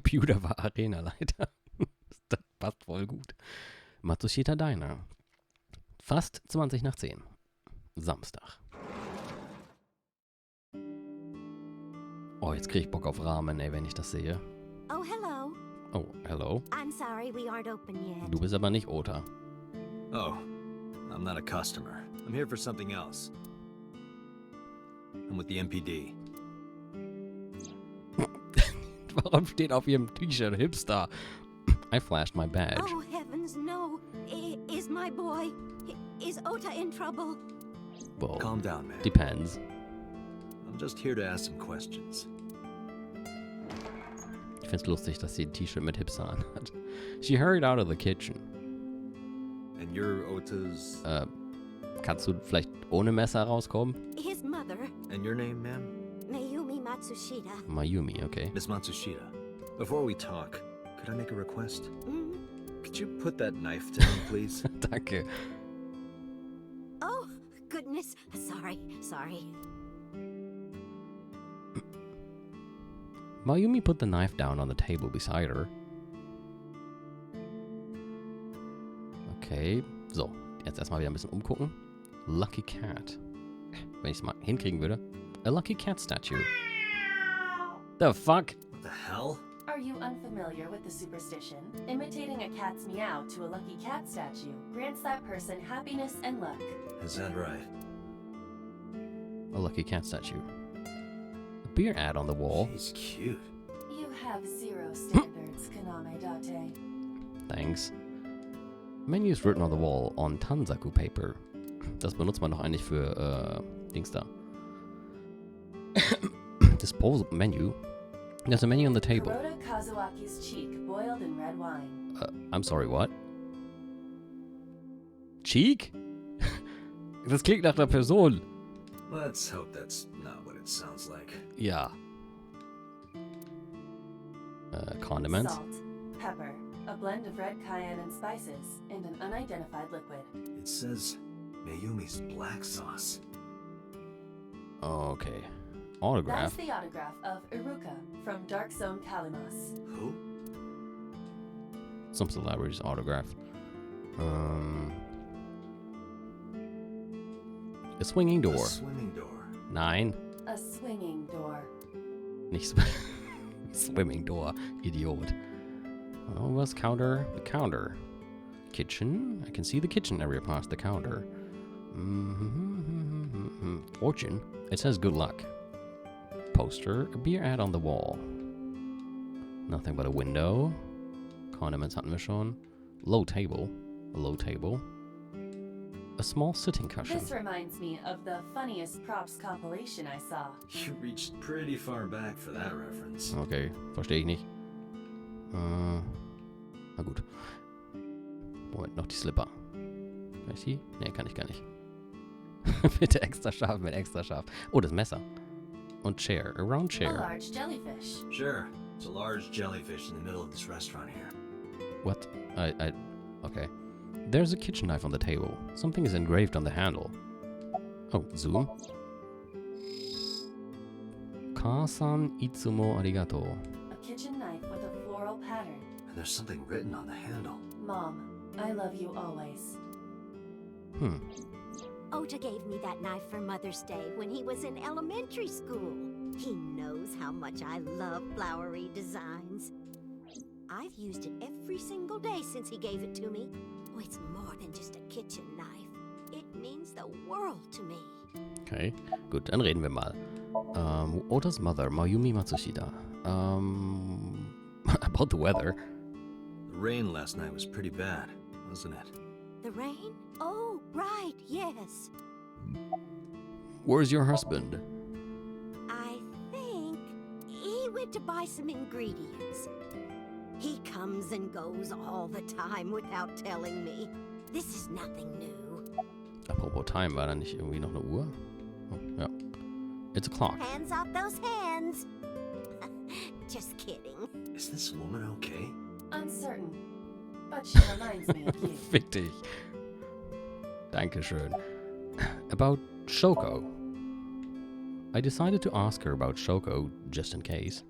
Pewter war Arenaleiter. Das passt voll gut. Matsushita Diner. Fast 20 nach 10. Samstag. Oh, jetzt krieg ich Bock auf Ramen, ey, wenn ich das sehe. Oh, hello. Oh, hello. I'm sorry we aren't open yet. Du bist aber nicht Ota. Oh, I'm not a customer. I'm here for something else. I'm with the MPD. Warum steht auf ihrem T-Shirt Hipster? I flashed my badge. Oh, heavens, no. Is my boy... Is Ota in trouble? Well, Calm down, man. depends. I'm just here to ask some questions. Ich find's lustig, dass sie ein T-Shirt mit Hipster anhat. She hurried out of the kitchen. And you're Ota's... Kannst du vielleicht ohne Messer rauskommen? His mother, And your name, ma'am? Mayumi Matsushita. Mayumi, okay. Miss Matsushita. Before we talk, could I make a request? Mm. Could you put that knife down, please? Danke. Oh, goodness. Sorry. Mayumi put the knife down on the table beside her. Okay, so. Jetzt erstmal wieder ein bisschen umgucken. Lucky Cat. Wenn ich es mal hinkriegen würde. A Lucky Cat statue. The fuck? What the hell? Are you unfamiliar with the superstition? Imitating a cat's meow to a lucky cat statue grants that person happiness and luck. Is that right? A Lucky Cat statue. A beer ad on the wall. She's cute. You have zero standards, Kaname Date. Thanks. Menus written on the wall on Tanzaku paper. Das benutzt man doch eigentlich für, Dings da. Disposal menu. There's a menu on the table. Kuroda Kazuaki's cheek boiled in red wine. I'm sorry, what? Cheek? Das klingt nach einer Person. Let's hope that's not what it sounds like. Ja. Condiments. Salt, pepper, a blend of red cayenne and spices, and an unidentified liquid. It says Mayumi's black sauce. Okay. That's Autograph. the autograph of Iruka from Dark Zone Kalimas. Who? Some celebrity's autograph. A swinging A door. swimming door. Nein. A swinging door. Nicht swimming door. Idiot. Oh, was counter? The counter. Kitchen. I can see the kitchen area past the counter. Fortune. It says good luck. Poster. A beer ad on the wall. Nothing but a window. Condiments hatten wir schon. Low table. A low table. A small sitting cushion. This reminds me of the funniest props compilation I saw. You reached pretty far back for that reference. Okay, verstehe ich nicht. Na gut. Moment, noch die Slipper. Kann ich die? Nee, kann ich gar nicht. Bitte extra scharf mit extra scharf. Oh, das Messer. Und Chair. A round A chair. large jellyfish. Sure. It's a large jellyfish in the middle of this restaurant here. What? Okay. There's a kitchen knife on the table. Something is engraved on the handle. Oh, zoom. Ka-san itsumo arigato. A kitchen knife with a floral pattern. And there's something written on the handle. Mom, I love you always. Ota gave me that knife for Mother's Day when he was in elementary school. He knows how much I love flowery designs. I've used it every single day since he gave it to me. Oh, it's more than just a kitchen knife. It means the world to me. Okay, gut, dann reden wir mal. Ota's mother, Mayumi Matsushita. About the weather. The rain last night was pretty bad, wasn't it? The rain? Oh, right, yes. Where's your husband? I think he went to buy some ingredients. He comes and goes all the time without telling me. This is nothing new. Apropos Time, war da nicht irgendwie noch eine Uhr? Oh, ja. It's a clock. Hands off those hands. Just kidding. Is this woman okay? Uncertain, but she reminds me of you. Fick dich. Dankeschön. About Shoko. I decided to ask her about Shoko, just in case.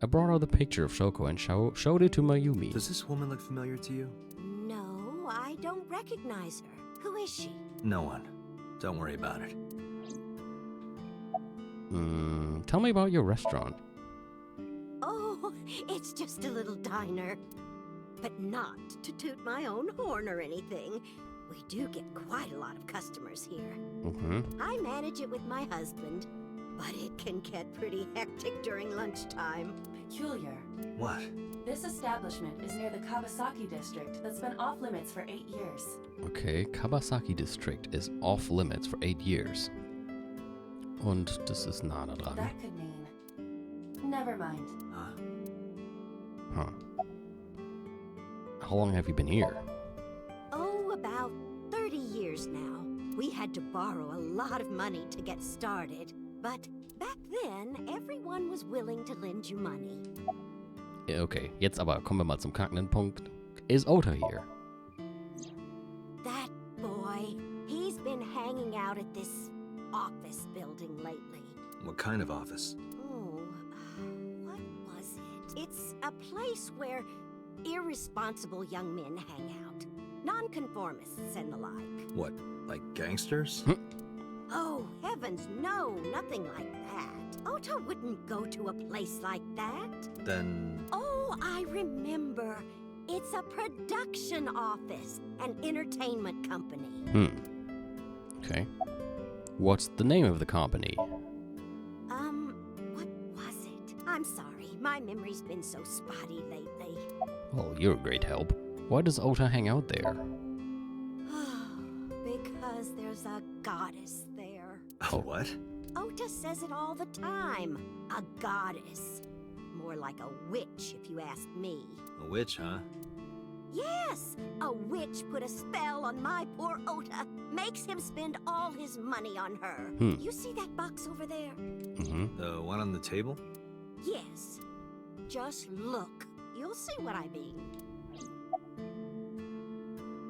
I brought out the picture of Shoko and showed it to Mayumi. Does this woman look familiar to you? No, I don't recognize her. Who is she? No one. Don't worry about it. Tell me about your restaurant. Oh, it's just a little diner. But not to toot my own horn or anything. We do get quite a lot of customers here. I manage it with my husband, but it can get pretty hectic during lunchtime. Peculiar. What? This establishment is near the Kawasaki district that's been off limits for 8 years. Okay, Kawasaki District is off limits for 8 years. Und das ist nah da dran. That could mean... Never mind. Huh. How long have you been here? Oh, about 30 years now. We had to borrow a lot of money to get started. But back then, everyone was willing to lend you money. Ja, okay, jetzt aber kommen wir mal zum knackenden Punkt. Is Ota here? That boy, he's been hanging out at this office building lately. What kind of office? Oh, what was it? It's a place where irresponsible young men hang out. Nonconformists and the like. What, like gangsters? Oh, heavens, no, nothing like that. Ota wouldn't go to a place like that. Then... Oh, I remember. It's a production office, an entertainment company. Okay. What's the name of the company? What was it? I'm sorry, my memory's been so spotty lately. Well, you're a great help. Why does Ota hang out there? Because there's a goddess there. Oh, what? Ota says it all the time. A goddess. More like a witch, if you ask me. A witch, huh? Yes, a witch put a spell on my poor Ota. Makes him spend all his money on her. You see that box over there? The one on the table? Yes. Just look. You'll see what I mean.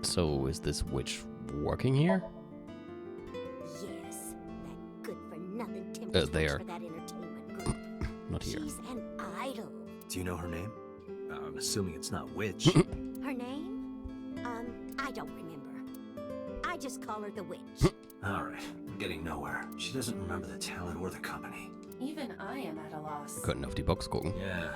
So, is this witch working here? Yes, that good-for-nothing Tempest there. for that entertainment group. Not here. She's an idol. Do you know her name? I'm assuming it's not witch. Her name? I don't remember. I just call her the witch. Alright, I'm getting nowhere. She doesn't remember the talent or the company. Even I am at a loss. Wir könnten auf die Box gucken. Yeah.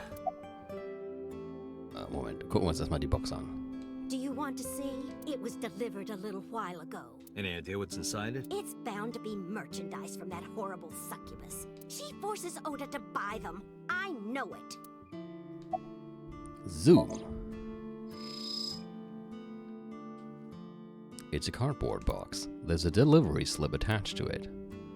Moment, gucken wir uns erstmal die Box an. Do you want to see? It was delivered a little while ago. Any idea what's inside it? It's bound to be merchandise from that horrible succubus. She forces Ota to buy them. I know it. Zoom. It's a cardboard box. There's a delivery slip attached to it.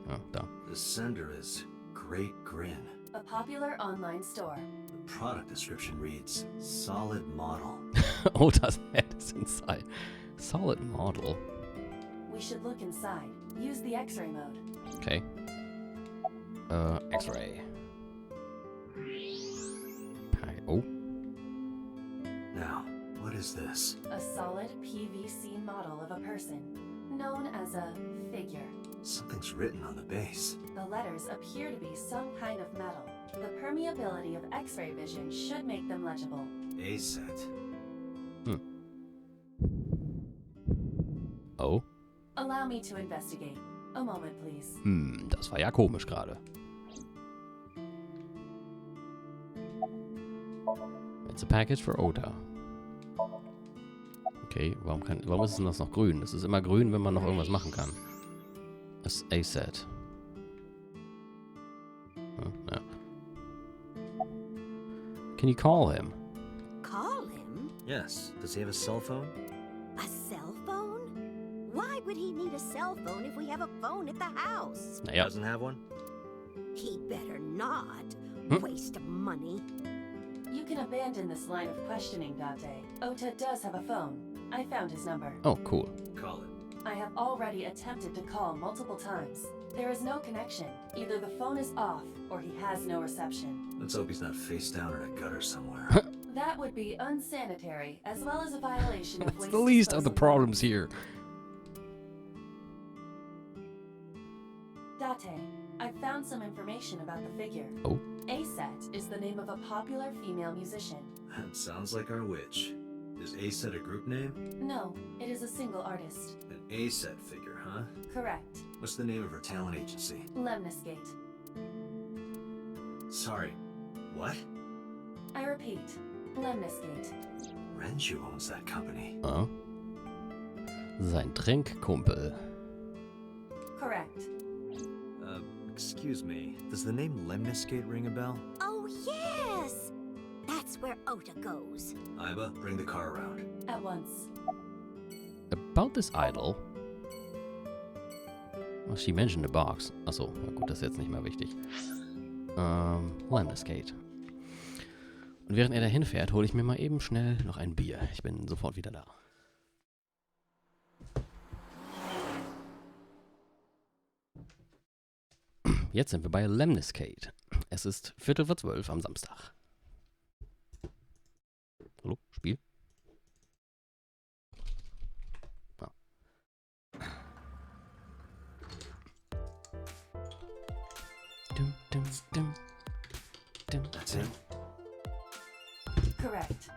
Oh, duh. The sender is Great Grin. A popular online store. The product description reads, solid model. Ota's head is inside. Solid model. We should look inside. Use the X-ray mode. Okay. X-ray. Oh. Now, what is this? A solid PVC model of a person, known as a figure. Something's written on the base. The letters appear to be some kind of metal. The permeability of X-ray vision should make them legible. A set. Oh. Allow me to investigate. A moment, please. Das war ja komisch gerade. It's a package for Ota. Okay, warum ist denn das noch grün? Es ist immer grün, wenn man noch irgendwas machen kann. Das ist A-Set. Ja. Can you call him? Call him? Yes. Does he have a cell phone? A cell phone? Why would he need a cell phone if we have a phone at the house? Naja. Doesn't have one? He better not. Waste of money. You can abandon this line of questioning, Date. Ota does have a phone. I found his number. Oh, cool. Call it. I have already attempted to call multiple times. There is no connection. Either the phone is off, or he has no reception. Let's hope he's not face down in a gutter somewhere. That would be unsanitary, as well as a violation of It's waste the least of the disposal problems here. Date, I've found some information about the figure. Oh. A-Set is the name of a popular female musician. That sounds like our witch. Is A-Set a group name? No, it is a single artist. An A-Set figure, huh? Correct. What's the name of her talent agency? Lemniscate. Sorry, what? I repeat, Lemniscate. Renju owns that company. Sein Trinkkumpel. Correct. Excuse me. Does the name Lemniscate ring a bell? Oh, yes! That's where Ota goes. Iba, bring the car around. At once. About this idol. Oh, she mentioned a box. Achso, na gut, das ist jetzt nicht mehr wichtig. Lemniscate. Und während er dahin fährt, hole ich mir mal eben schnell noch ein Bier. Ich bin sofort wieder da. Jetzt sind wir bei Lemniscate. Es ist 11:45 am Samstag. Hallo, Spiel? Ah. Dum, dum, dum. Dum, That's it? Correct.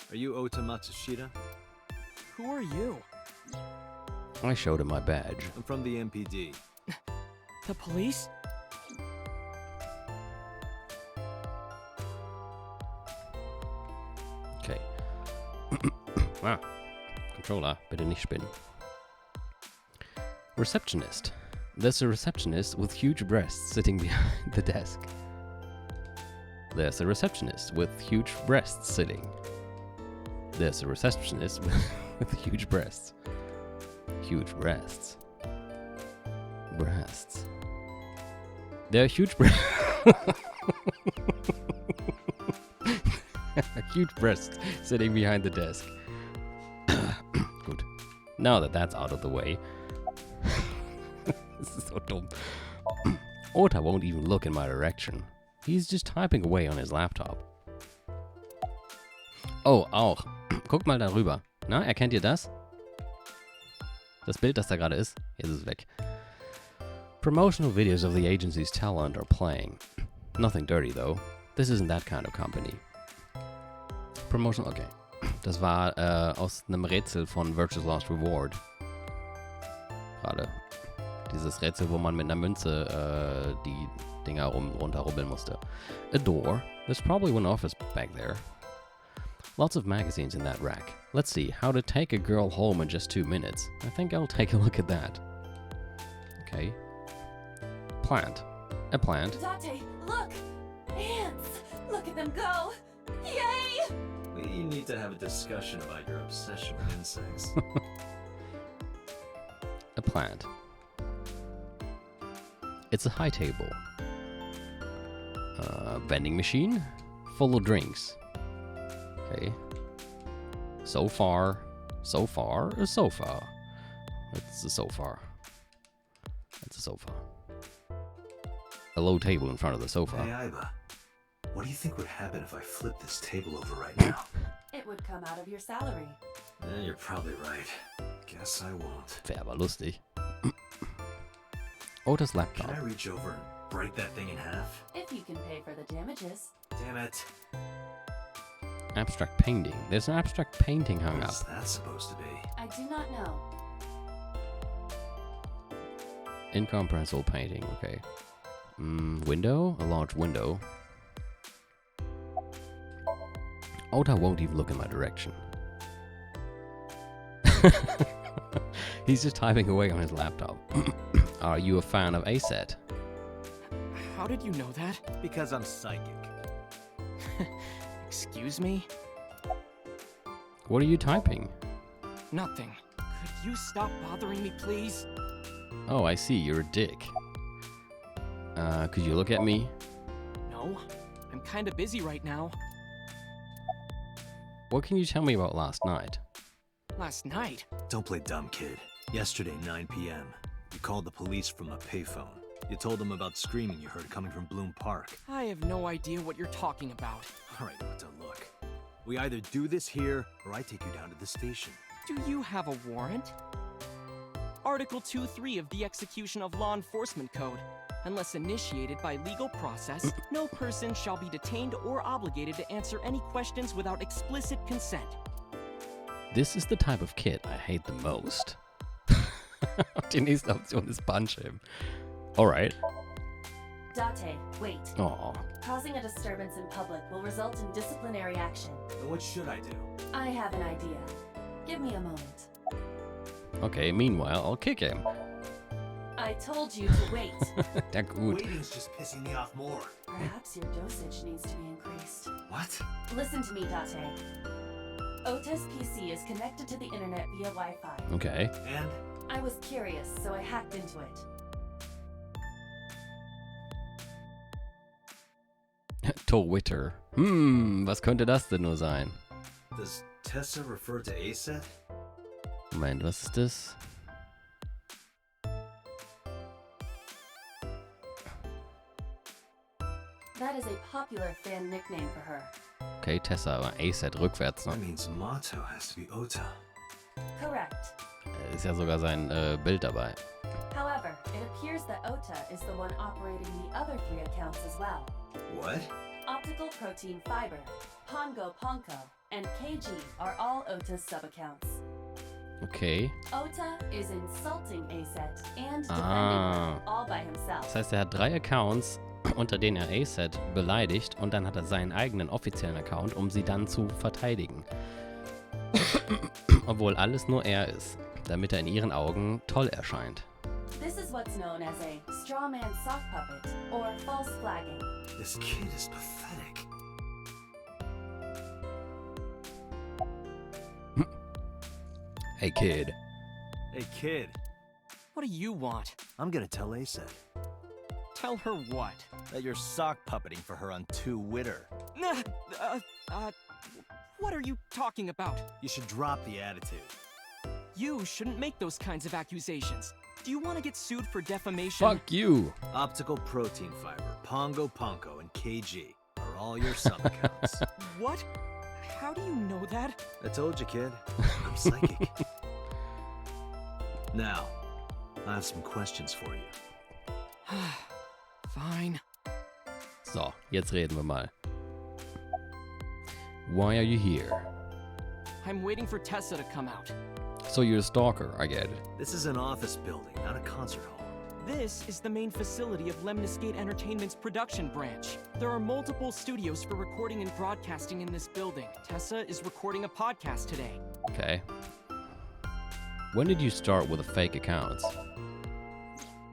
Are you Ota Matsushita? Who are you? I showed him my badge. I'm from the MPD. The police? Okay. Ah. Controller, bitte nicht spinnen. Receptionist. There's a receptionist with huge breasts sitting behind the desk. There's a receptionist with huge breasts sitting. There's a receptionist with huge breasts. Huge breasts. Breasts. There are huge breasts. A huge breast sitting behind the desk. Good. Now that that's out of the way. This is so dumb. Ota won't even look in my direction. He's just typing away on his laptop. Oh, auch. Guckt mal darüber. Na, erkennt ihr das? Das Bild, das da gerade ist? Jetzt ist es weg. Promotional videos of the agency's talent are playing. Nothing dirty though. This isn't that kind of company. Promotional, okay. Das war aus einem Rätsel von Virtue's Last Reward. Gerade. Dieses Rätsel, wo man mit einer Münze die Dinger runterrubbeln musste. A door. There's probably one office back there. Lots of magazines in that rack. Let's see, how to take a girl home in just 2 minutes. I think I'll take a look at that. Okay. Plant. A plant. Date, look! Ants! Look at them go! Yay! We need to have a discussion about your obsession with insects. A plant. It's a high table. Vending machine. Full of drinks. Okay. So far, a sofa. It's a sofa. It's a sofa. A low table in front of the sofa. Hey, Iba. What do you think would happen if I flip this table over right now? It would come out of your salary. You're probably right. Guess I won't. Wäre aber lustig. Ota's Can laptop. I reach over and break that thing in half? If you can pay for the damages. Damn it. Abstract painting. There's an abstract painting hung What up. is that supposed to be? I do not know. Incomprehensible painting. Okay. Window? A large window. Ota won't even look in my direction. He's just typing away on his laptop. Are you a fan of A-Set? How did you know that? Because I'm psychic. Excuse me? What are you typing? Nothing. Could you stop bothering me, please? Oh, I see. You're a dick. Could you look at me? No, I'm kinda busy right now. What can you tell me about last night? Last night? Don't play dumb, kid. Yesterday, 9 p.m., you called the police from a payphone. You told them about screaming you heard coming from Bloom Park. I have no idea what you're talking about. All right, Ota, look. We either do this here, or I take you down to the station. Do you have a warrant? Article 2.3 of the Execution of Law Enforcement Code. Unless initiated by legal process, no person shall be detained or obligated to answer any questions without explicit consent. This is the type of kid I hate the most. Die nächste Option ist punch him. Alright. Date, wait. Oh. Causing a disturbance in public will result in disciplinary action. Then what should I do? I have an idea. Give me a moment. Okay, meanwhile, I'll kick him. I told you to wait. Ja gut. Waiting's just pissing me off more. Perhaps your dosage needs to be increased. What? Listen to me, Date. Ota's PC is connected to the internet via Wi-Fi. Okay. And? I was curious, so I hacked into it. Twitter. Was könnte das denn nur sein? Does Tessa refer to ASET? Moment, was ist das? That is a popular fan nickname for her. Okay, Tessa, aber ASAT rückwärts, That ne? means motto has to be Ota. Correct. Ist ja sogar sein Bild dabei. However, it appears that Ota is the one operating the other 3 accounts as well. What? Optical Protein Fiber, Pongo Ponko, and KG are all Ota's sub-accounts. Okay. Ota is insulting ASET and defending Ah. her all by himself. Das heißt, er hat 3 Accounts, unter denen er ASAT beleidigt und dann hat er seinen eigenen offiziellen Account, um sie dann zu verteidigen. Obwohl alles nur er ist, damit er in ihren Augen toll erscheint. This is what's known as a straw man sock puppet or false flagging. This kid is pathetic. Hey kid. Hey kid, What do you want? I'm gonna tell ASET Tell her what? that you're sock puppeting for her on Twitter. Nah, what are you talking about? You should drop the attitude. You shouldn't make those kinds of accusations. Do you want to get sued for defamation? Fuck you. Optical Protein Fiber, Pongo Ponko, and KG are all your sub-accounts. What? How do you know that? I told you, kid. I'm psychic. Now, I have some questions for you. Fine. So, jetzt reden wir mal. Why are you here? I'm waiting for Tessa to come out. So you're a stalker, I get it. This is an office building, not a concert hall. This is the main facility of Lemniscate Entertainment's production branch. There are multiple studios for recording and broadcasting in this building. Tessa is recording a podcast today. Okay. When did you start with the fake accounts?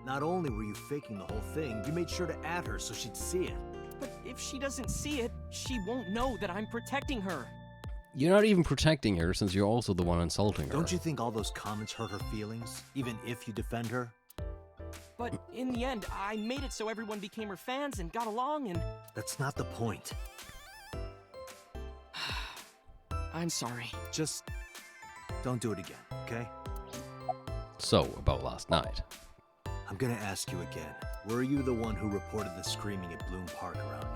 Not only were you faking the whole thing, you made sure to add her so she'd see it. But if she doesn't see it, she won't know that I'm protecting her. You're not even protecting her since you're also the one insulting her. Don't you think all those comments hurt her feelings, even if you defend her? But in the end, I made it so everyone became her fans and got along and... That's not the point. I'm sorry. Just don't do it again, okay? So, about last night. I'm gonna ask you again. Were you the one who reported the screaming at Bloom Park around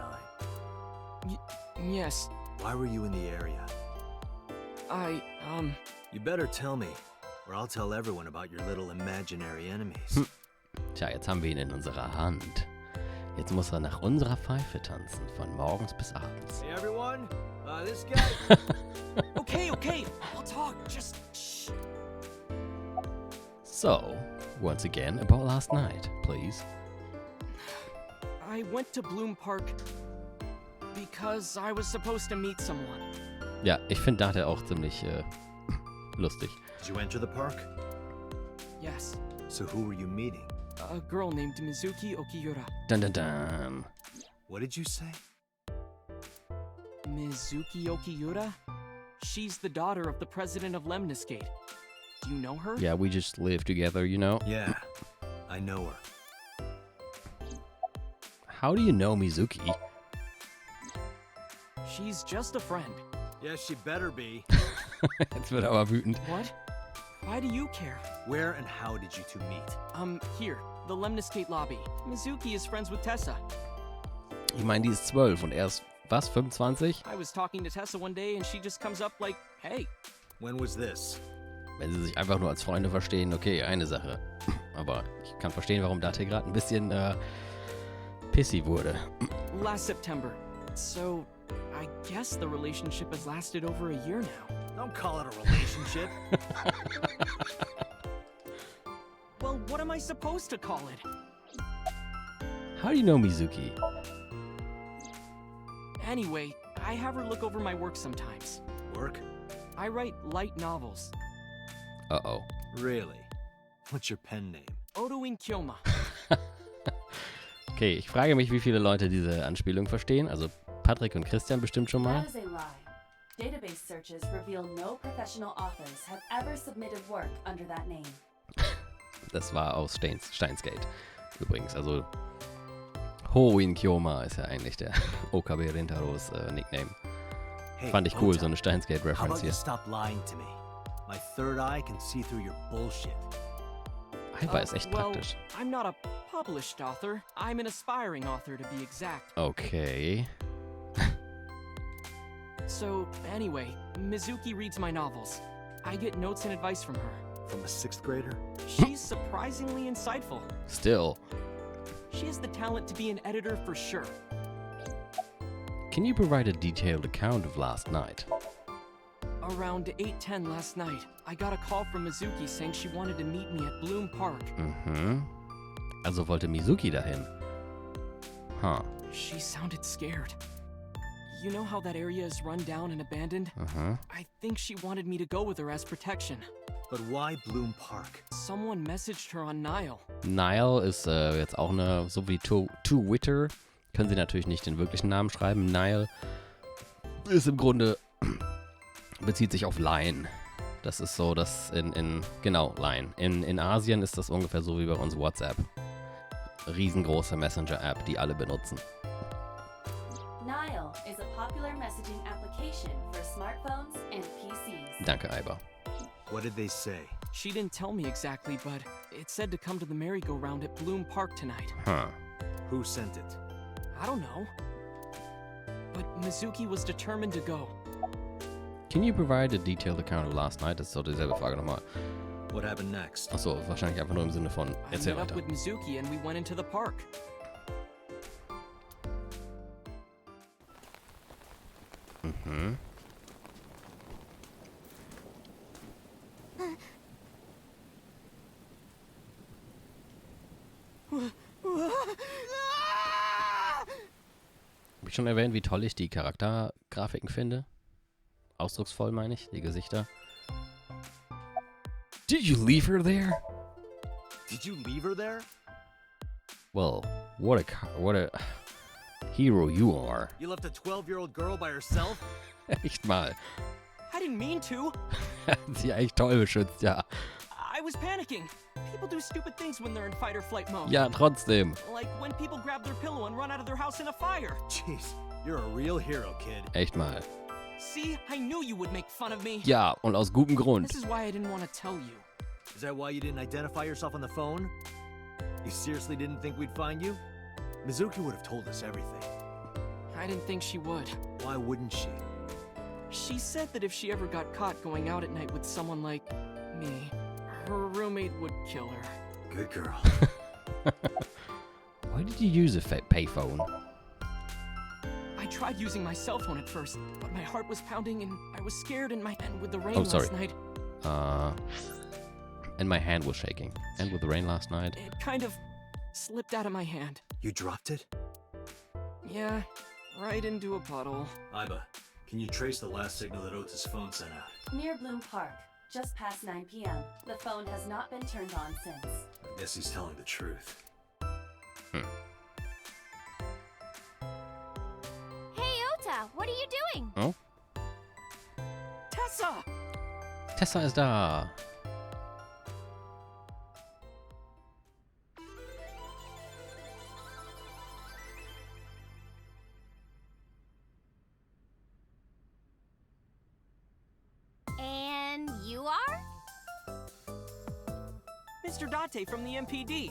9? Yes, Why were you in the area? You better tell me, or I'll tell everyone about your little imaginary enemies. Tja, jetzt haben wir ihn in unserer Hand. Jetzt muss er nach unserer Pfeife tanzen, von morgens bis abends. Hey everyone, this guy... Okay, I'll talk, just shh. So, once again, about last night, please. I went to Bloom Park because I was supposed to meet someone. Ja, ich finde Date auch ziemlich lustig. Did you enter the park? Yes, So who were you meeting? a girl named Mizuki Okiura. Dun dun dun. What did you say? Mizuki Okiura? She's the daughter of the president of Lemniscate. Do you know her? Yeah, we just live together, you know? Yeah, I know her. How do you know Mizuki? She's just a friend. Yeah, she better be. Jetzt wird er aber wütend. What? Why do you care? Where and how did you two meet? Here, the Lemniscate lobby. Mizuki is friends with Tessa. Ich meine, die ist 12 und er ist, was, 25? I was talking to Tessa one day and she just comes up like, hey. When was this? Wenn sie sich einfach nur als Freunde verstehen, okay, eine Sache. Aber ich kann verstehen, warum Date gerade ein bisschen pissy wurde. Last September. So, I guess the relationship has lasted over a year now. Don't call it a relationship. Well, what am I supposed to call it? How do you know Mizuki? Anyway, I have her look over my work sometimes. Work? I write light novels. Uh-oh. Really? What's your pen name? Odoin Kyoma. Okay, ich frage mich, wie viele Leute diese Anspielung verstehen. Also Patrick und Christian bestimmt schon mal. That is a lie. Database searches reveal no professional authors have ever submitted work under that name. Das war aus Steins-Gate übrigens. Also Hoin Kyoma ist ja eigentlich der Okabe Rintaros Nickname. Hey, Fand ich cool, Ota, so eine how Steins-Gate-Reference about you hier. stop lying to me? My third eye can see through your bullshit. Hyper ist echt Well, praktisch. I'm not a published author. I'm an aspiring author, to be exact. Okay. So, anyway, Mizuki reads my novels. I get notes and advice from her. From a 6th grader? She's surprisingly insightful. Still. She has the talent to be an editor for sure. Can you provide a detailed account of last night? Around 8:10 last night, I got a call from Mizuki saying she wanted to meet me at Bloom Park. Mhm. Also wollte Mizuki dahin. Huh. She sounded scared. You know how that area is run down and abandoned? Mhm. I think she wanted me to go with her as protection. But why Bloom Park? Someone messaged her on Nile. Nile ist jetzt auch eine, so wie To Witter, können sie natürlich nicht den wirklichen Namen schreiben. Nile ist im Grunde, bezieht sich auf Line. Das ist so, dass genau, Line. In Asien ist das ungefähr so wie bei uns WhatsApp. Riesengroße Messenger-App, die alle benutzen. Nile is a popular messaging application for smartphones and PCs. Danke, Aiba. What did they say? She didn't tell me exactly, but it said to come to the merry-go-round at Bloom Park tonight. Huh. Who sent it? I don't know. But Mizuki was determined to go. Can you provide a detailed account of last night? Das ist so dieselbe Frage nochmal. What happened next? Achso, wahrscheinlich einfach nur im Sinne von, I erzähl met up weiter. with Mizuki and we went into the park. Mhm. Hab ich schon erwähnt, wie toll ich die Charaktergrafiken finde? Ausdrucksvoll meine ich, die Gesichter. Did you leave her there? Did you leave her there? Well, what a hero you are. You left a 12-year-old girl by herself? Echt mal. I didn't mean to. Sie echt toll beschützt, ja. I was panicking. People do stupid things when they're in fight or flight mode. Ja, trotzdem. Like when people grab their pillow and run out of their house in a fire. Jeez, you're a real hero, kid. Echt mal. See, I knew you would make fun of me. Ja, und aus gutem Grund. This is why I didn't want to tell you. Is that why you didn't identify yourself on the phone? You seriously didn't think we'd find you? Mizuki would have told us everything. I didn't think she would. Why wouldn't she? She said that if she ever got caught going out at night with someone like me, her roommate would kill her. Good girl. Why did you use a payphone? I tried using my cell phone at first, but my heart was pounding and I was scared and with the rain Oh, sorry. last night. And my hand was shaking. And with the rain last night. It kind of slipped out of my hand. You dropped it? Yeah, right into a puddle. Aiba, can you trace the last signal that Ota's phone sent out? Near Bloom Park, just past 9 p.m. The phone has not been turned on since. I guess he's telling the truth. Hey, Ota, what are you doing? Oh? Tessa! Tessa ist da. And you are? Mr. Date from the MPD.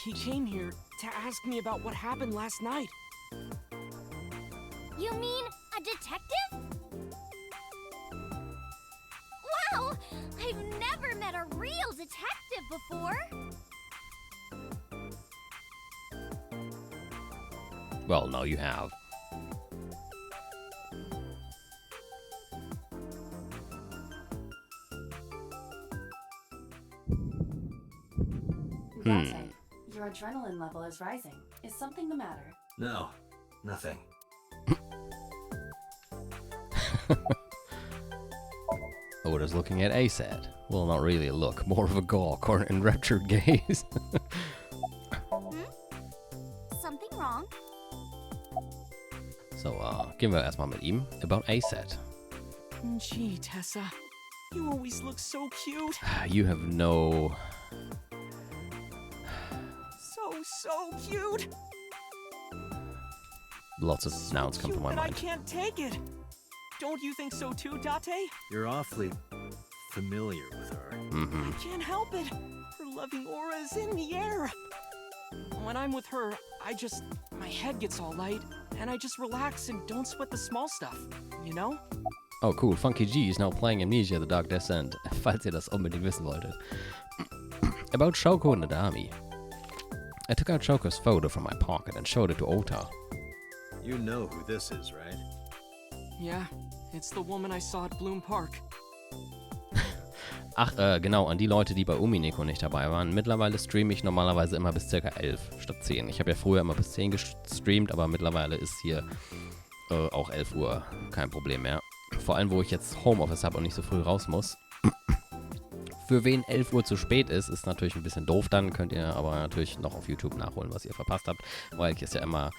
He came here to ask me about what happened last night. You mean a detective? detective before. Well, now you have. Date, your adrenaline level is rising. Is something the matter? No, nothing. Oda's looking at ASAT. Well, not really a look, more of a gawk or an enraptured gaze. Something wrong? So, gehen wir erstmal mit ihm. About ASAT. Gee, Tessa. You always look so cute. You have no... So cute. Lots of nouns come to my But I mind. can't take it. Don't you think so too, Date? You're awfully familiar with her. Mm-hmm. I can't help it. Her loving aura is in the air. When I'm with her, my head gets all light, and I just relax and don't sweat the small stuff, you know? Oh, cool. Funky G is now playing Amnesia: The Dark Descent, falls ihr das unbedingt wissen wolltet. About Shoko Nadami. I took out Shoko's photo from my pocket and showed it to Ota. You know who this is, right? Yeah, it's the woman I saw at Bloom Park. Ach, genau, an die Leute, die bei Umineko nicht dabei waren. Mittlerweile streame ich normalerweise immer bis ca. 11 statt 10. Ich habe ja früher immer bis 10 gestreamt, aber mittlerweile ist hier auch 11 Uhr kein Problem mehr. Vor allem, wo ich jetzt Homeoffice habe und nicht so früh raus muss. Für wen 11 Uhr zu spät ist, ist natürlich ein bisschen doof. Dann könnt ihr aber natürlich noch auf YouTube nachholen, was ihr verpasst habt, weil ich es ja immer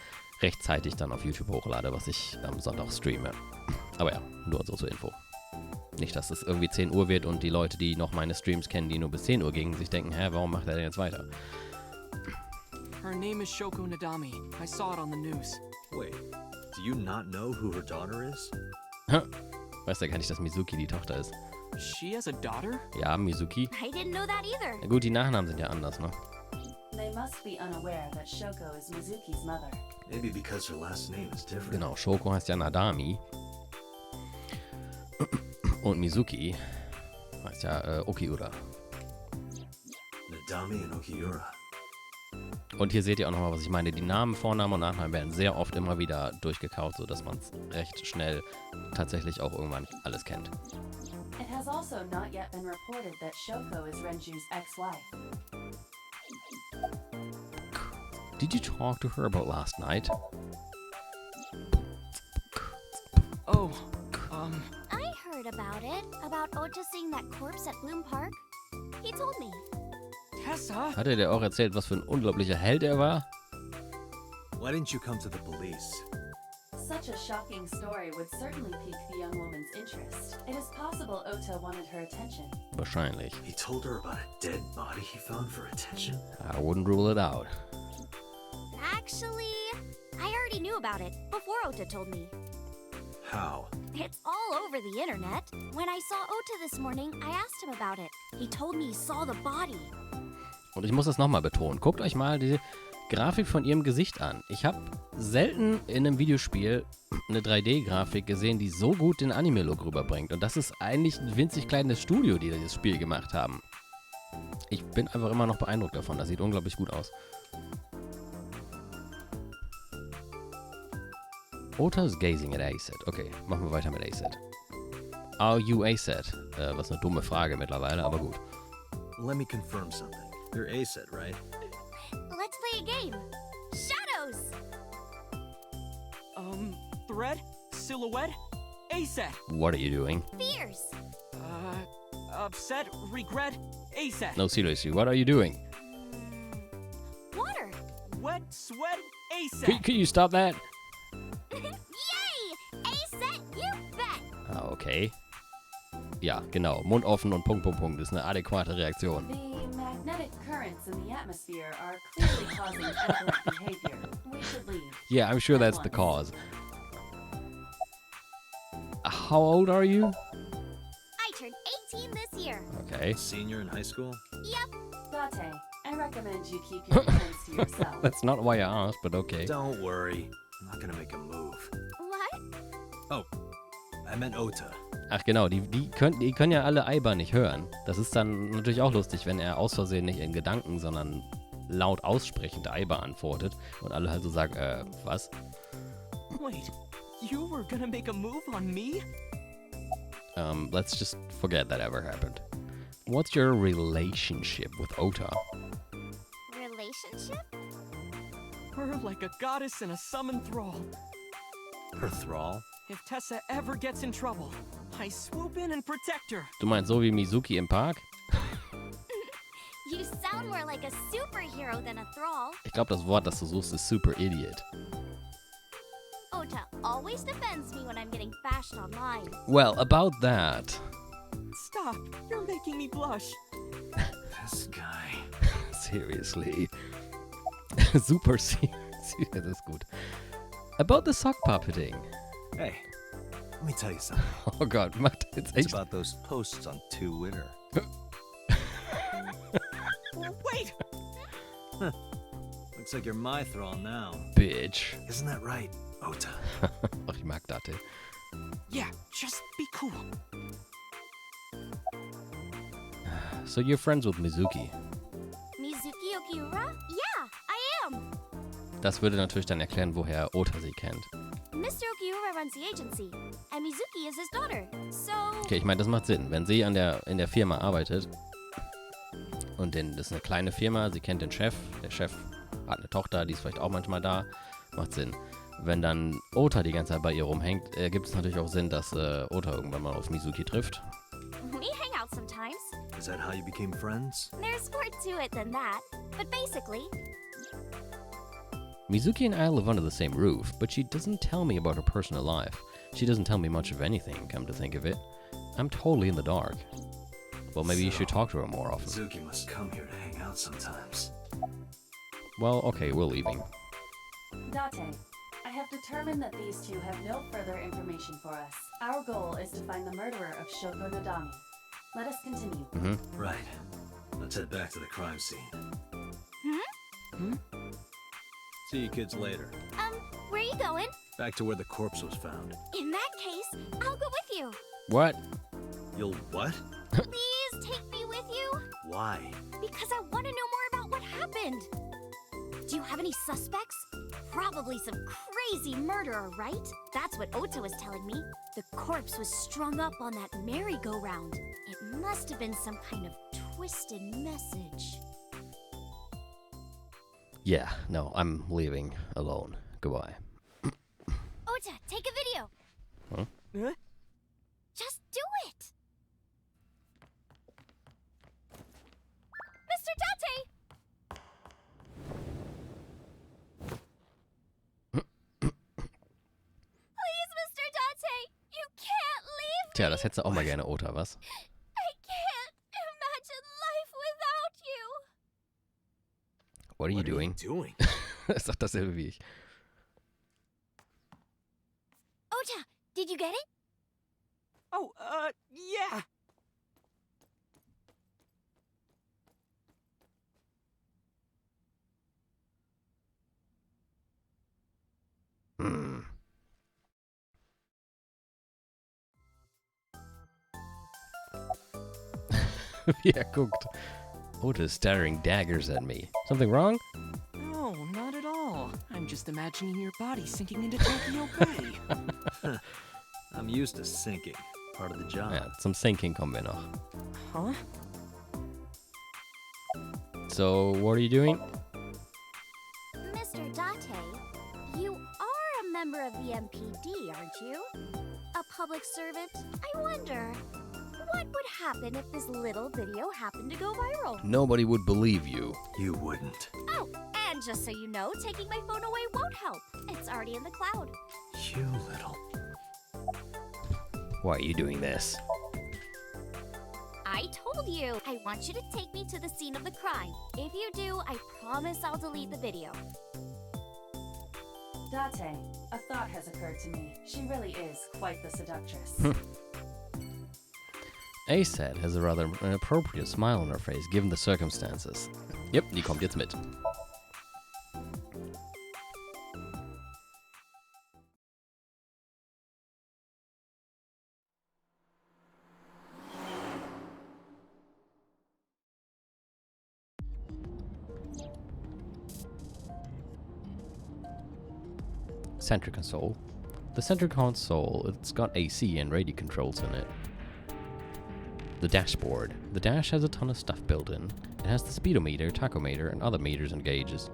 rechtzeitig dann auf YouTube hochlade, was ich am Sonntag streame. Aber ja, nur so zur Info. Nicht, dass es irgendwie 10 Uhr wird und die Leute, die noch meine Streams kennen, die nur bis 10 Uhr gingen, sich denken, hä, warum macht er denn jetzt weiter? Her name is Shoko Nadami. I saw it on the news. Wait, do you not know who her daughter is? Weißt ja gar nicht, dass Mizuki die Tochter ist. She has a daughter? Ja, Mizuki. I didn't know that either. Na gut, die Nachnamen sind ja anders, ne? They must be unaware that Shoko is Mizuki's mother. Maybe because her last name is different. Genau, Shoko heißt ja Nadami. Und Mizuki heißt ja Okiura. Nadami and Okiura. Und hier seht ihr auch nochmal, was ich meine. Die Namen, Vornamen und Nachnamen werden sehr oft immer wieder durchgekaut, sodass man es recht schnell tatsächlich auch irgendwann alles kennt. It has also not yet been reported that Shoko is Renju's ex-wife. Did you talk to her about last night? Oh, I heard about it. About Ota seeing that corpse at Bloom Park. He told me. Tessa? Hat er dir auch erzählt, was für ein unglaublicher Held er war? Why didn't you come to the police? Such a shocking story would certainly pique the young woman's interest. It is possible Ota wanted her attention. Wahrscheinlich. He told her about a dead body he found for attention? I wouldn't rule it out. Actually, I already knew about it before Ota told me. How? It's all over the internet. When I saw Ota this morning, I asked him about it. He told me he saw the body. Und ich muss das nochmal betonen. Guckt euch mal die Grafik von ihrem Gesicht an. Ich habe selten in einem Videospiel eine 3D-Grafik gesehen, die so gut den Anime-Look rüberbringt. Und das ist eigentlich ein winzig kleines Studio, die dieses Spiel gemacht haben. Ich bin einfach immer noch beeindruckt davon. Das sieht unglaublich gut aus. Ota's gazing at ASAT. Okay, machen wir weiter mit ASAT. Are you ASAT? Was eine dumme Frage mittlerweile, aber gut. Let me confirm something. You're ASAT, right? Let's play a game. Shadows! Thread? Silhouette? ASAT! What are you doing? Fears! Upset? Regret? ASAT! No, seriously, what are you doing? Water! Wet? Sweat? ASAT! Can you stop that? Yay! ASAT, you bet! Ah, okay. Ja, genau. Mund offen und Punkt, Punkt, Punkt. Das ist eine adäquate Reaktion. The magnetic currents in the atmosphere are clearly causing erratic behavior. We should leave. Yeah, I'm sure that's the cause. How old are you? I turned 18 this year. Okay. Senior in high school? Yep. Date, I recommend you keep your plans to yourself. That's not why I asked, but okay. Don't worry. I'm not gonna make a move. What? Oh, I meant Ota. Ach genau, die können ja alle Aiba nicht hören. Das ist dann natürlich auch lustig, wenn er aus Versehen nicht in Gedanken, sondern laut aussprechend Aiba antwortet und alle halt so sagen, was? Wait, you were gonna make a move on me? Let's just forget that ever happened. What's your relationship with Ota? Relationship? Her like a goddess and a summoned thrall. Her thrall? If Tessa ever gets in trouble, I swoop in and protect her. Du meinst so wie Mizuki im Park? You sound more like a superhero than a thrall. Ich glaube, das Wort, das du suchst, ist Super Idiot. Ota always defends me when I'm getting bashed online. Well, about that. Stop, you're making me blush. This guy. Seriously. Super serious. Das ist gut. About the sock puppeting. Hey, let me tell you something. Oh Gott, macht jetzt It's echt... about those posts on Twitter. Wait! Looks like you're my thrall now. Bitch. Isn't that right, Ota? Ach, ich mag das. Yeah, just be cool. So you're friends with Mizuki. Mizuki Okiura? Yeah, I am. Das würde natürlich dann erklären, woher Ota sie kennt. Mr. Okiura runs the agency, and Mizuki is his daughter. So, Okay, ich meine, das macht Sinn. Wenn sie in der Firma arbeitet und das ist eine kleine Firma, sie kennt den Chef, der Chef hat eine Tochter, die ist vielleicht auch manchmal da, macht Sinn. Wenn dann Ota die ganze Zeit bei ihr rumhängt, gibt es natürlich auch Sinn, dass Ota irgendwann mal auf Mizuki trifft. we hang out sometimes. Is that how you became friends? There's more to it than that. But basically, Mizuki and I live under the same roof, but she doesn't tell me about her personal life. She doesn't tell me much of anything, come to think of it. I'm totally in the dark. Well, maybe you should talk to her more often. Suzuki must come here to hang out sometimes. Well, okay, we're leaving. Date, I have determined that these two have no further information for us. Our goal is to find the murderer of Shoko Nadami. Let us continue. Right. Let's head back to the crime scene. See you kids later. where are you going? Back to where the corpse was found. In that case, I'll go with you. What? You'll what? Please take me with you. Why? Because I want to know more about what happened. Do you have any suspects? Probably some crazy murderer, right? That's what Ota was telling me. The corpse was strung up on that merry-go-round. It must have been some kind of twisted message. Yeah, no, I'm leaving alone. Goodbye. Ota, take a video. Huh? Just do it. Mr. Date! Please, Mr. Date, you can't leave me. Tja, das hättest du auch mal gerne, Ota, was? I can't imagine life without you. What are you doing? Doing? Sagt dasselbe wie ich. Ota, did you get it? Oh, yeah. Hm. Wie er guckt. Ota is staring daggers at me. Something wrong? No, not at all. I'm just imagining your body sinking into Tokyo Bay. I'm used to sinking. Part of the job. Ja, zum Sinking kommen wir noch. Huh? So, what are you doing? Mr. Date, you are a member of the MPD, aren't you? A public servant? I wonder, what would happen if this little video happened to go viral? Nobody would believe you. You wouldn't. Oh, and just so you know, taking my phone away won't help. It's already in the cloud. You little... Why are you doing this? I told you, I want you to take me to the scene of the crime. If you do, I promise I'll delete the video. Date, a thought has occurred to me. She really is quite the seductress. Aset has a rather inappropriate smile on her face given the circumstances. Yep, die kommt jetzt mit. center console. The center console, it's got AC and radio controls in it. The dashboard. The dash has a ton of stuff built in. It has the speedometer, tachometer, and other meters and gauges.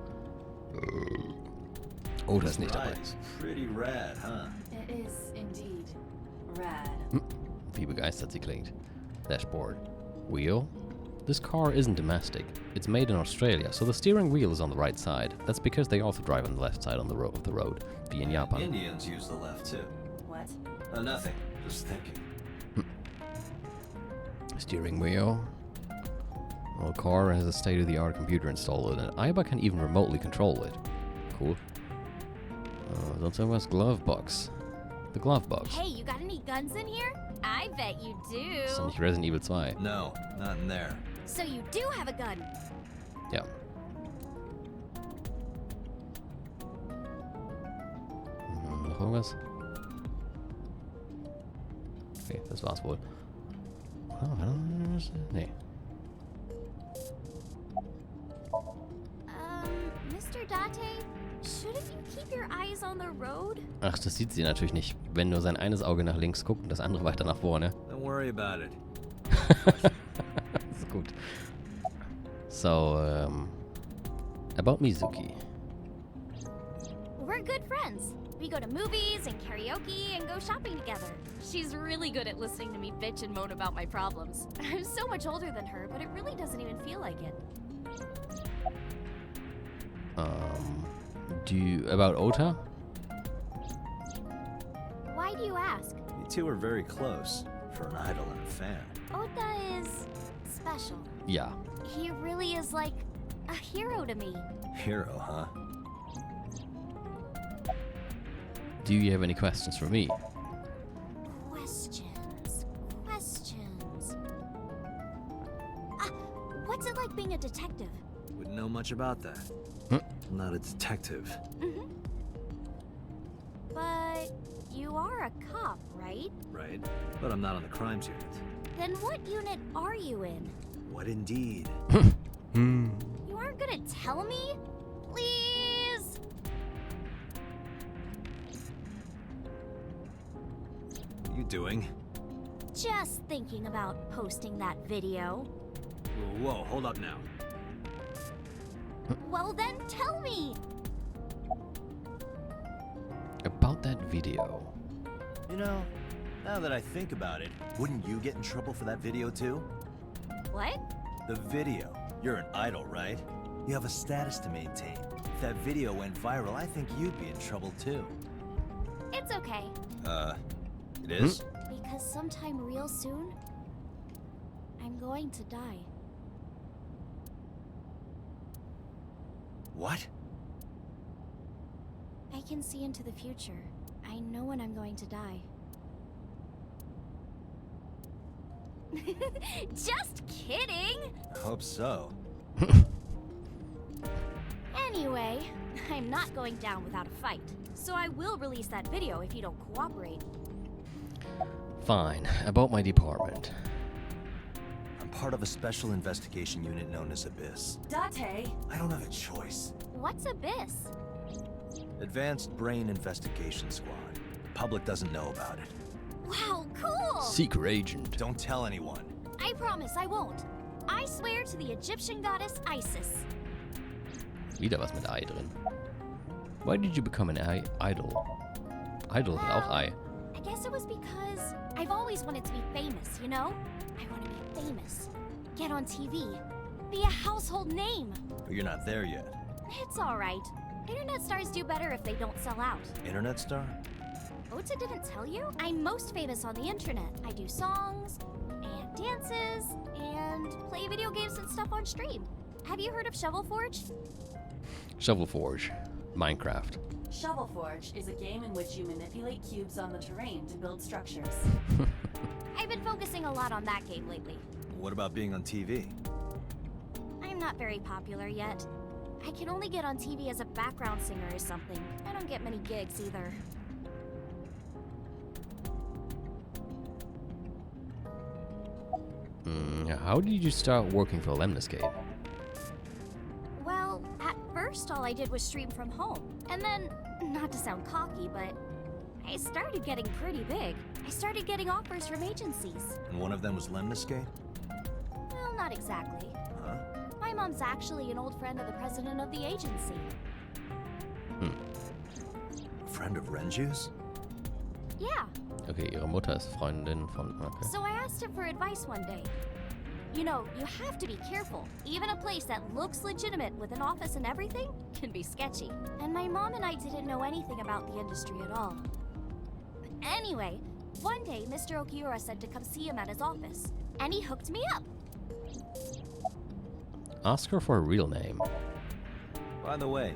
Oh, das ist nicht dabei. Right. Pretty rad, huh? It is indeed rad. Wie begeistert sie klingt. Dashboard. Wheel. This car isn't domestic. It's made in Australia, so the steering wheel is on the right side. That's because they also drive on the left side on the of the road, wie in Japan. Indians use the left too. What? Nothing. Just thinking. Steering wheel. Well, the car has a state-of-the-art computer installed in it. Aiba can even remotely control it. Cool. Sonst irgendwas? Glove box. The glove box. Hey, you got any guns in here? I bet you Ist doch do. nicht Resident Evil 2. No, not in there. So you do have a gun. Ja. Noch irgendwas? Okay, das war's wohl. Nee. Mr. Date, shouldn't you keep your eyes on the road? Ach, das sieht sie natürlich nicht, wenn nur sein eines Auge nach links guckt und das andere weiter nach vorne. Don't worry about it. Das ist gut. So, about Mizuki. We're good friends. We go to movies and karaoke and go shopping together. She's really good at listening to me bitch and moan about my problems. I'm so much older than her, but it really doesn't even feel like it. About Ota? Why do you ask? You two are very close for an idol and a fan. Ota is special. Ja. He really is like a hero to me. Hero, huh? Do you have any questions for me? Questions. What's it like being a detective? Wouldn't know much about that. I'm not a detective. But you are a cop, right? Right. But I'm not on the crimes unit. Then what unit are you in? What indeed? You aren't gonna tell me? Please? What are you doing? Just thinking about posting that video. Whoa, hold up now. Well then tell me! About that video. You know, now that I think about it, wouldn't you get in trouble for that video too? What? The video. You're an idol, right? You have a status to maintain. If that video went viral, I think you'd be in trouble too. It's okay. It is? Because sometime real soon, I'm going to die. What? I can see into the future. I know when I'm going to die. Just kidding! I hope so. Anyway, I'm not going down without a fight. So I will release that video if you don't cooperate. Fine. About my department. I'm part of a special investigation unit known as Abyss. Date! I don't have a choice. What's Abyss? Advanced Brain Investigation Squad. The public doesn't know about it. Wow, cool! Secret agent. Don't tell anyone. I promise I won't. I swear to the Egyptian goddess Isis. Wieder was mit Ei drin. Why did you become an idol? Idol hat auch Ei. I guess it was because I've always wanted to be famous, you know? I want to be famous. Get on TV. Be a household name. But you're not there yet. It's alright. Internet stars do better if they don't sell out. Internet star? Ota didn't tell you? I'm most famous on the internet. I do songs, and dances, and play video games and stuff on stream. Have you heard of Shovel Forge? Shovel Forge. Minecraft. Shovel Forge is a game in which you manipulate cubes on the terrain to build structures. I've been focusing a lot on that game lately. What about being on TV? I'm not very popular yet. I can only get on TV as a background singer or something. I don't get many gigs either. How did you start working for Lemniscate? Well, at first first, all I did was stream from home. And then, not to sound cocky, but I started getting pretty big. I started getting offers from agencies. And one of them was Lemniscate? Well, not exactly. Huh? My mom's actually an old friend of the president of the agency. A friend of Renju's? Yeah. Okay, ihre Mutter ist Freundin von... Okay. So I asked him for advice one day. You know, you have to be careful. Even a place that looks legitimate with an office and everything can be sketchy. And my mom and I didn't know anything about the industry at all. Anyway, one day Mr. Okiura said to come see him at his office, and he hooked me up. Ask her for her real name. By the way,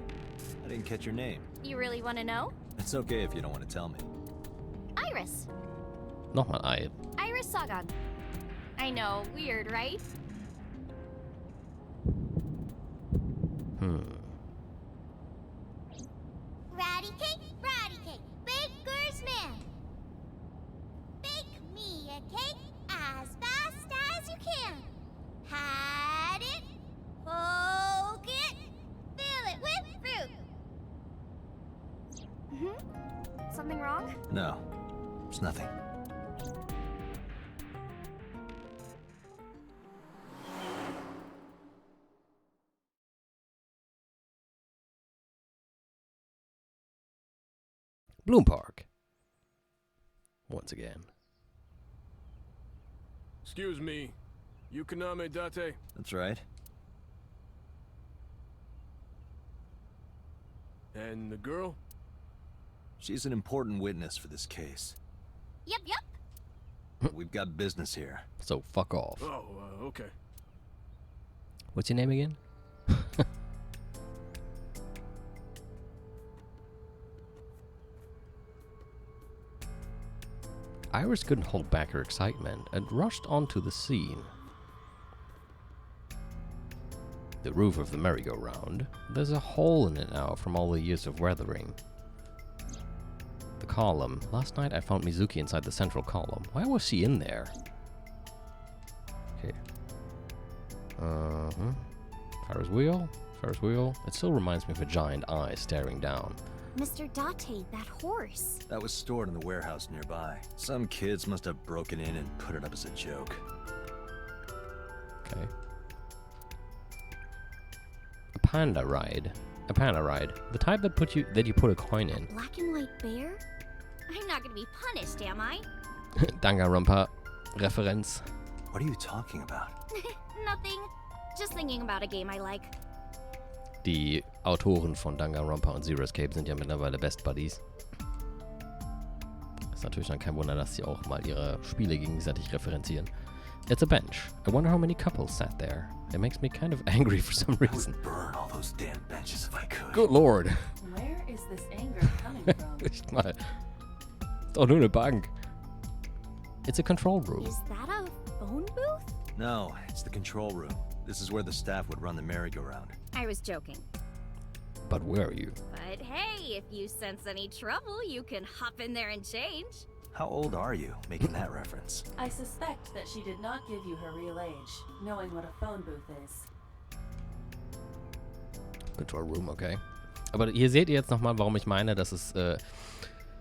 I didn't catch your name. You really want to know? It's okay if you don't want to tell me. Iris. Nochmal Ei. Iris Sagan. I know, weird, right? Ratty cake, baker's man. Bake me a cake as fast as you can. Had it, poke it, fill it with fruit. Something wrong? No, it's nothing. Bloom Park. Once again. Excuse me, Yukaname Date? That's right. And the girl? She's an important witness for this case. Yep. But we've got business here. So fuck off. Oh, okay. What's your name again? Iris couldn't hold back her excitement and rushed onto the scene. The roof of the merry-go-round. There's a hole in it now from all the years of weathering. The column. Last night I found Mizuki inside the central column. Why was she in there? Okay. Ferris wheel. It still reminds me of a giant eye staring down. Mr. Date, that horse. That was stored in the warehouse nearby. Some kids must have broken in and put it up as a joke. Okay. A panda ride. The type that you put a coin in. Black and white bear? I'm not gonna be punished, am I? Danganronpa Referenz. What are you talking about? Nothing. Just thinking about a game I like. Die Autoren von Danganronpa und Zero Escape sind ja mittlerweile Best Buddies. Ist natürlich dann kein Wunder, dass sie auch mal ihre Spiele gegenseitig referenzieren. It's a bench. I wonder how many couples sat there. It makes me kind of angry for some I reason. would burn all those damn benches if I could. Good lord. Where is this anger coming from? Nicht mal. Ist doch nur eine Bank. It's a control room. Is that a phone booth? No, it's the control room. This is where the staff would run the merry-go-round. I was joking. But where are you? But hey, if you sense any trouble, you can hop in there and change. How old are you, making that reference? I suspect that she did not give you her real age, knowing what a phone booth is. Control Room, okay. Aber hier seht ihr jetzt nochmal, warum ich meine, dass es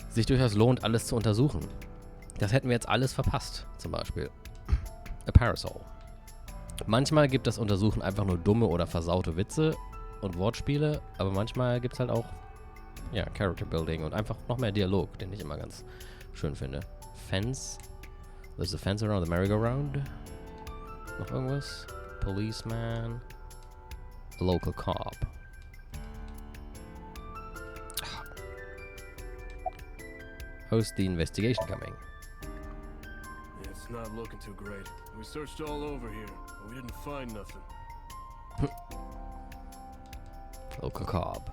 sich durchaus lohnt, alles zu untersuchen. Das hätten wir jetzt alles verpasst, zum Beispiel. A Parasol. Manchmal gibt das Untersuchen einfach nur dumme oder versaute Witze und Wortspiele, aber manchmal gibt es halt auch, ja, Character Building und einfach noch mehr Dialog, den ich immer ganz schön finde. Fence. There's a fence around the merry-go-round. Noch irgendwas? Policeman. A local cop. How's the investigation coming? It's not looking too great. We searched all over here, but we didn't find nothing. Local cop.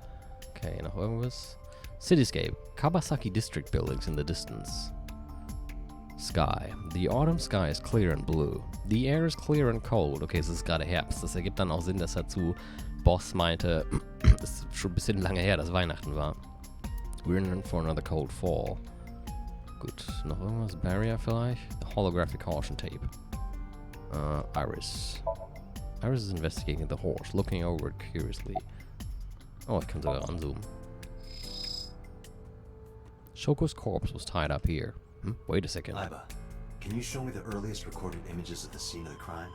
Okay, noch irgendwas? Cityscape. Kabasaki District buildings in the distance. Sky. The autumn sky is clear and blue. The air is clear and cold. Okay, es ist gerade Herbst. Das ergibt dann auch Sinn, dass er zu Boss meinte, es ist schon ein bisschen lange her, dass Weihnachten war. We're in for another cold fall. Gut, noch irgendwas? Barrier vielleicht? The holographic caution tape. Iris. Iris is investigating the horse, looking over it curiously. Oh, ich kann sogar ranzoomen. Shoko's corpse was tied up here. Wait a second. Iba, can you show me the earliest recorded images of the scene of the crime?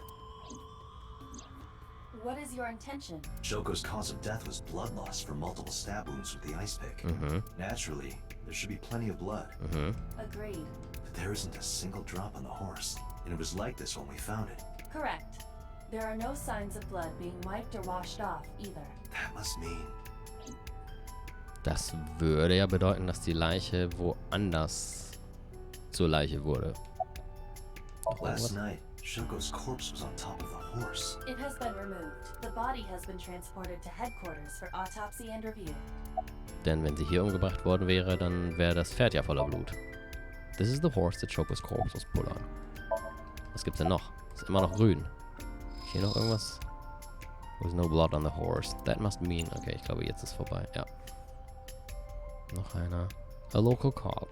What is your intention? Shoko's cause of death was blood loss from multiple stab wounds with the ice pick. Naturally, there should be plenty of blood. Agreed. But there isn't a single drop on the horse, and it was like this when we found it. Correct. There are no signs of blood being wiped or washed off either. That must mean... Das würde ja bedeuten, dass die Leiche woanders zur Leiche wurde. Last night, Shoko's corpse was on top of the horse. It has been removed. The body has been transported to headquarters for autopsy and review. Denn wenn sie hier umgebracht worden wäre, dann wäre das Pferd ja voller Blut. This is the horse that Shoko's corpse was put on. Was gibt's denn noch? Ist immer noch grün. Hier noch irgendwas? There's no blood on the horse. That must mean... Okay, ich glaube, jetzt ist vorbei. Ja. Noch einer. A local cop.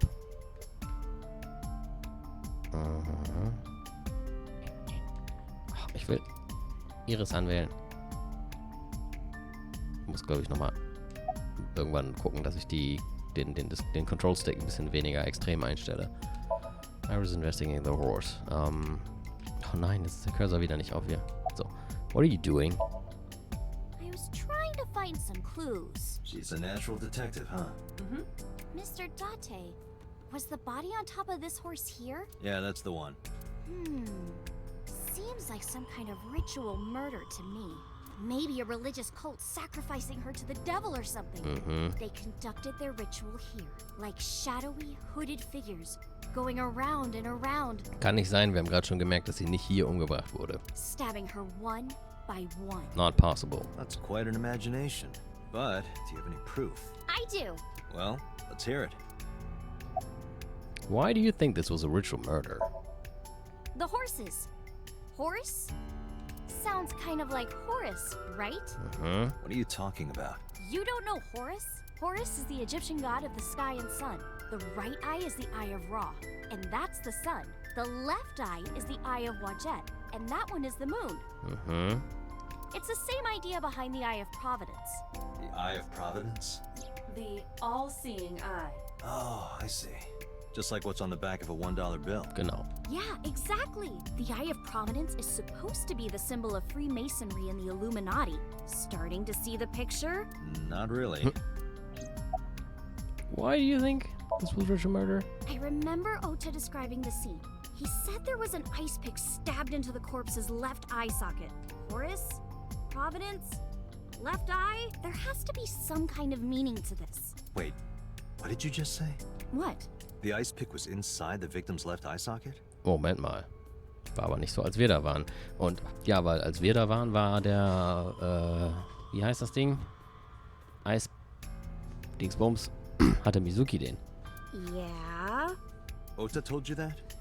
Ich will Iris anwählen. Ich muss, glaube ich, nochmal irgendwann gucken, dass ich den Control Stick ein bisschen weniger extrem einstelle. I was investigating the horse. Oh nein, jetzt ist der Cursor wieder nicht auf hier. So, what are you doing? I was trying to find some clues. She's a natural detective, huh? Mr. Date, was the body on top of this horse here? Yeah, that's the one. Seems like some kind of ritual murder to me. Maybe a religious cult sacrificing her to the devil or something. They conducted their ritual here, like shadowy, hooded figures, going around and around. Kann nicht sein, wir haben gerade schon gemerkt, dass sie nicht hier umgebracht wurde. Stabbing her one by one. Not possible. That's quite an imagination. But, do you have any proof? I do. Well, let's hear it. Why do you think this was a ritual murder? The horses. Horse? Sounds kind of like Horus, right? What are you talking about? You don't know Horus? Horus is the Egyptian god of the sky and sun. The right eye is the eye of Ra, and that's the sun. The left eye is the eye of Wajet, and that one is the moon. It's the same idea behind the eye of Providence. The Eye of Providence? The all-seeing eye. Oh, I see. Just like what's on the back of a $1 bill. Genau. Yeah, exactly. The Eye of Providence is supposed to be the symbol of Freemasonry and the Illuminati. Starting to see the picture? Not really. Why do you think this was ritual murder? I remember Ota describing the scene. He said there was an ice pick stabbed into the corpse's left eye socket. Horus? Providence? Left eye? There has to be some kind of meaning to this. Wait, what did you just say? What? The ice pick was inside the victim's left eye socket? Moment mal. War aber nicht so, als wir da waren. Und ja, weil als wir da waren, war der, wie heißt das Ding? Dingsbums. Hatte Mizuki den. Yeah? Ota told you that?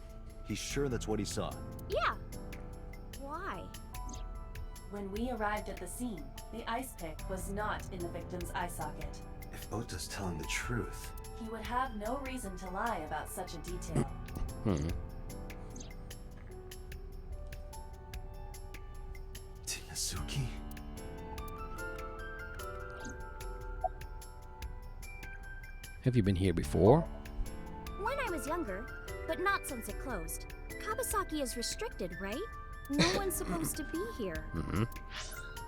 He's sure that's what he saw. Yeah. Why? When we arrived at the scene, the ice pick was not in the victim's eye socket. If Ota's telling the truth... He would have no reason to lie about such a detail. Tinazuki? Have you been here before? When I was younger, but not since it closed. Kabasaki is restricted, right? No one's supposed to be here.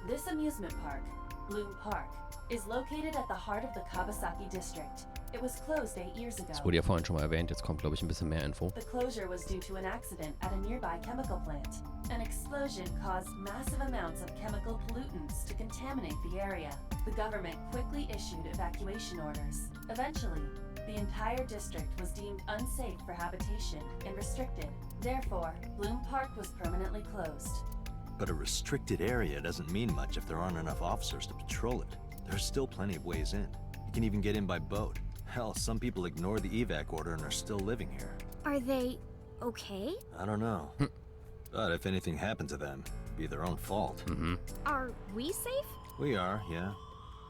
This amusement park, Bloom Park, is located at the heart of the Kabasaki district. It was closed 8 years ago. Das wurde ja vorhin schon mal erwähnt, jetzt kommt, glaube ich, ein bisschen mehr Info. The closure was due to an accident at a nearby chemical plant. An explosion caused massive amounts of chemical pollutants to contaminate the area. The government quickly issued evacuation orders. Eventually, the entire district was deemed unsafe for habitation and restricted. Therefore, Bloom Park was permanently closed. But a restricted area doesn't mean much if there aren't enough officers to patrol it. There's still plenty of ways in. You can even get in by boat. Hell, some people ignore the evac order and are still living here. Are they okay? I don't know. But if anything happened to them, it'd be their own fault. Are we safe? We are, yeah.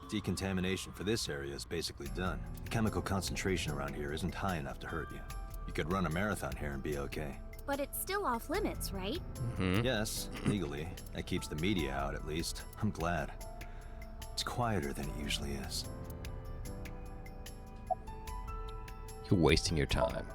Decontamination for this area is basically done. The chemical concentration around here isn't high enough to hurt you. You could run a marathon here and be okay. But it's still off limits, right? Yes, legally. That keeps the media out at least. I'm glad. It's quieter than it usually is. You're wasting your time.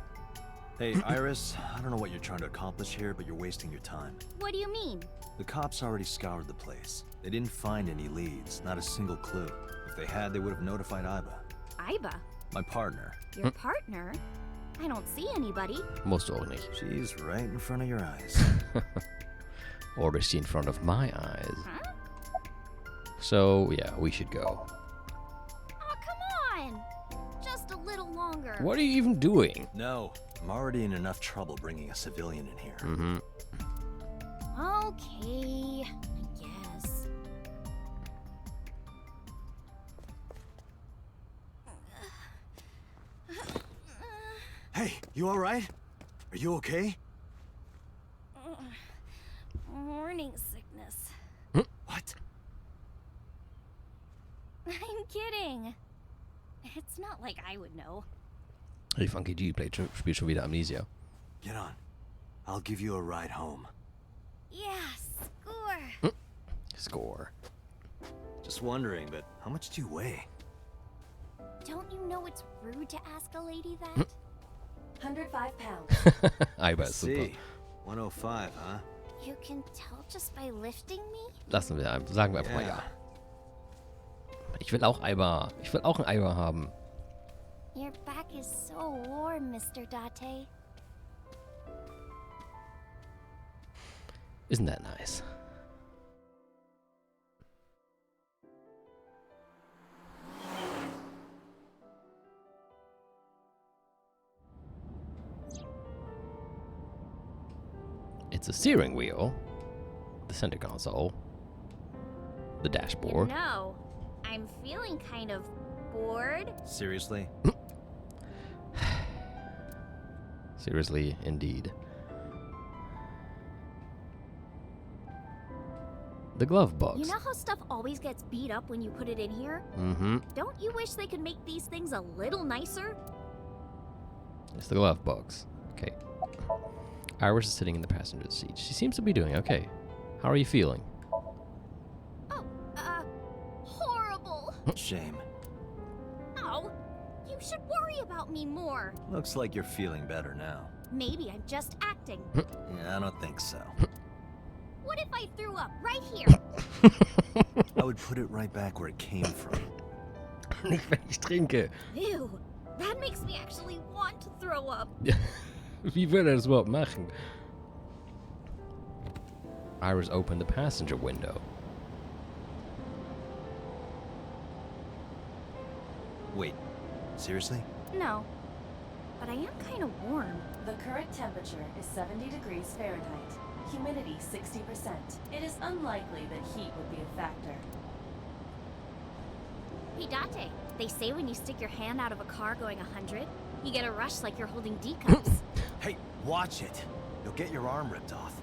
Hey, Iris, I don't know what you're trying to accomplish here, but you're wasting your time. What do you mean? The cops already scoured the place. They didn't find any leads, not a single clue. If they had, they would have notified Iba. Iba? My partner. Your partner? I don't see anybody. Musst du auch nicht. She's right in front of your eyes. Or is she in front of my eyes? Huh? So, yeah, we should go. Oh, come on! Just a little longer. What are you even doing? No, I'm already in enough trouble bringing a civilian in here. Mm-hmm. Okay, I guess. Hey, you alright? Are you okay? Morning sickness. What? I'm kidding. It's not like I would know. Hey, Funky G spielt schon wieder Amnesia. Get on. I'll give you a ride home. Yeah, score. Score. Just wondering, but how much do you weigh? Don't you know it's rude to ask a lady that? 105 pounds. Iba ist super. See, 105, huh? You can tell just by lifting me? Lassen wir einfach, sagen wir einfach mal ja. Ich will auch Iba. Ich will auch ein Iba haben. Your back is so warm, Mr. Date. Isn't that nice? It's a steering wheel, the center console, the dashboard. No, I'm feeling kind of bored. Seriously? Seriously, indeed. The glove box. You know how stuff always gets beat up when you put it in here? Mm-hmm. Don't you wish they could make these things a little nicer? It's the glove box. Okay. Iris is sitting in the passenger seat. She seems to be doing okay. How are you feeling? Oh, horrible. Shame. Oh, you should worry about me more. Looks like you're feeling better now. Maybe I'm just acting. Yeah, I don't think so. What if I threw up right here? I would put it right back where it came from. Nicht, wenn ich trinke. Ew, that makes me actually want to throw up. Wie will er das überhaupt machen? Iris opened the passenger window. Wait, seriously? No, but I am kind of warm. The current temperature is 70 degrees Fahrenheit. Humidity 60%. It is unlikely that heat would be a factor. Hey, Date, they say when you stick your hand out of a car going 100, you get a rush like you're holding D cups. Hey, watch it. You'll get your arm ripped off.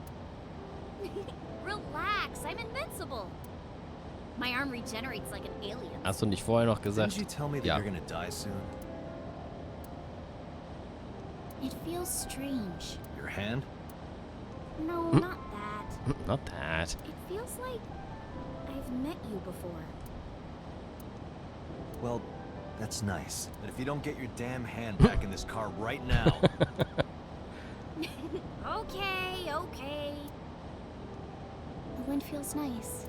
Relax, I'm invincible. My arm regenerates like an alien. Hast du nicht vorher noch gesagt? Didn't you tell me that Ja. you're gonna die soon? It feels strange. Your hand? No, not that. Not that. It feels like I've met you before. Well, that's nice. But if you don't get your damn hand back in this car right now... Okay, okay. The wind feels nice.